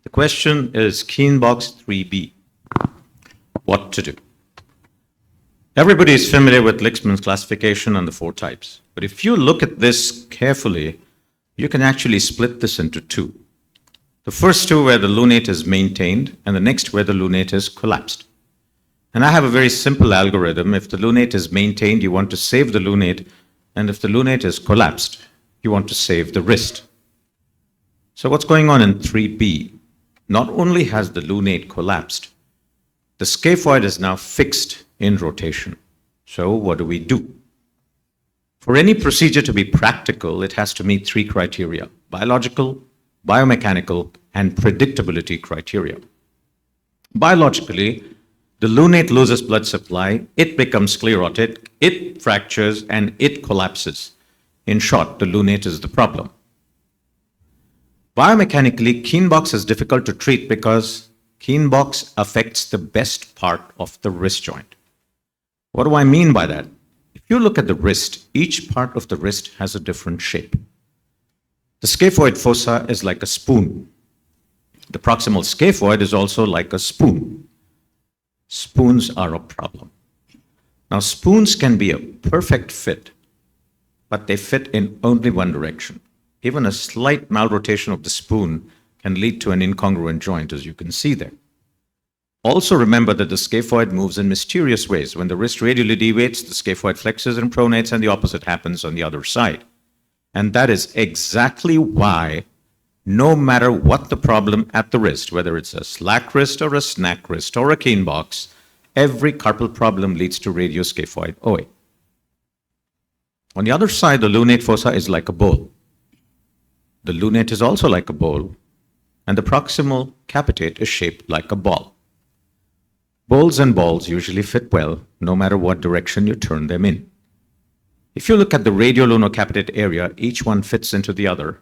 The question is Keinbock's 3B. What to do? Everybody is familiar with Lichtman's classification and the 4 types. But if you look at this carefully, you can actually split this into 2. The first 2 where the lunate is maintained, and the next where the lunate is collapsed. And I have a very simple algorithm. If the lunate is maintained, you want to save the lunate, and if the lunate is collapsed, you want to save the wrist. So what's going on in 3B? Not only has the lunate collapsed, the scaphoid is now fixed in rotation. So what do? For any procedure to be practical, it has to meet 3 criteria: biological, biomechanical, and predictability criteria. Biologically, the lunate loses blood supply, it becomes sclerotic, it fractures, and it collapses. In short, the lunate is the problem. Biomechanically, Keinbock is difficult to treat because Keinbock affects the best part of the wrist joint. What do I mean by that? If you look at the wrist, each part of the wrist has a different shape. The scaphoid fossa is like a spoon. The proximal scaphoid is also like a spoon. Spoons are a problem. Now, spoons can be a perfect fit, but they fit in only one direction. Even a slight malrotation of the spoon can lead to an incongruent joint, as you can see there. Also remember that the scaphoid moves in mysterious ways. When the wrist radially deviates, the scaphoid flexes and pronates, and the opposite happens on the other side. And that is exactly why, no matter what the problem at the wrist, whether it's a slack wrist or a snack wrist or a Keinbock, every carpal problem leads to radioscaphoid OA. On the other side, the lunate fossa is like a bowl. The lunate is also like a bowl, and the proximal capitate is shaped like a ball. Bowls and balls usually fit well, no matter what direction you turn them in. If you look at the radiolunocapitate area, each one fits into the other,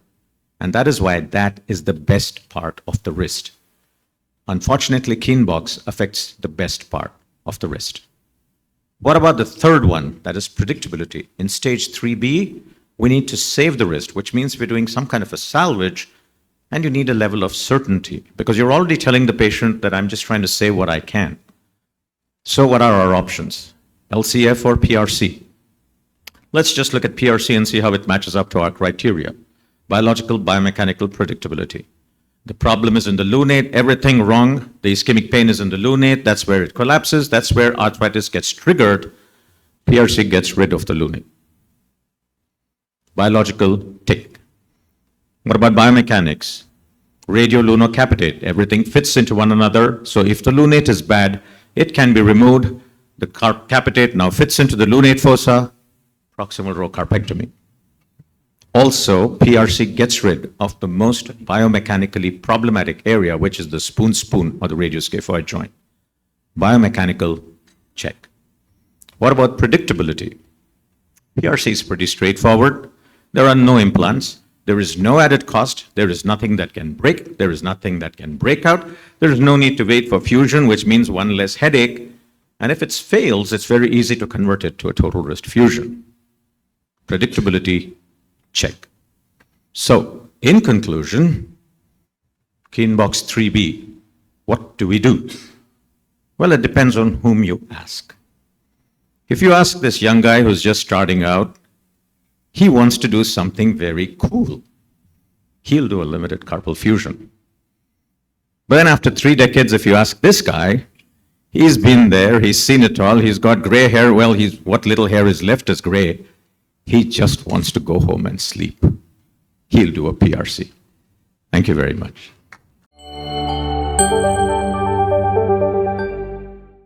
and that is why that is the best part of the wrist. Unfortunately, Keinbock affects the best part of the wrist. What about the third one, that is predictability? In stage 3B, we need to save the wrist, which means we're doing some kind of a salvage, and you need a level of certainty because you're already telling the patient that I'm just trying to save what I can. So what are our options? LCF or PRC? Let's just look at PRC and see how it matches up to our criteria. Biological, biomechanical, predictability. The problem is in the lunate, everything wrong. The ischemic pain is in the lunate, that's where it collapses, that's where arthritis gets triggered. PRC gets rid of the lunate. Biological, tick. What about biomechanics? Radiolunocapitate, everything fits into one another. So if the lunate is bad, it can be removed. The capitate now fits into the lunate fossa, proximal row carpectomy. Also, PRC gets rid of the most biomechanically problematic area, which is the spoon or the radioscaphoid joint. Biomechanical, check. What about predictability? PRC is pretty straightforward. There are no implants. There is no added cost. There is nothing that can break. There is nothing that can break out. There is no need to wait for fusion, which means one less headache. And if it fails, it's very easy to convert it to a total wrist fusion. Predictability, check. So, in conclusion, Keinbock 3B, what do we do? Well, it depends on whom you ask. If you ask this young guy who's just starting out, he wants to do something very cool. He'll do a limited carpal fusion. But then after 3 decades, if you ask this guy, he's been there, he's seen it all, he's got gray hair, well, what little hair is left is gray. He just wants to go home and sleep. He'll do a PRC. Thank you very much.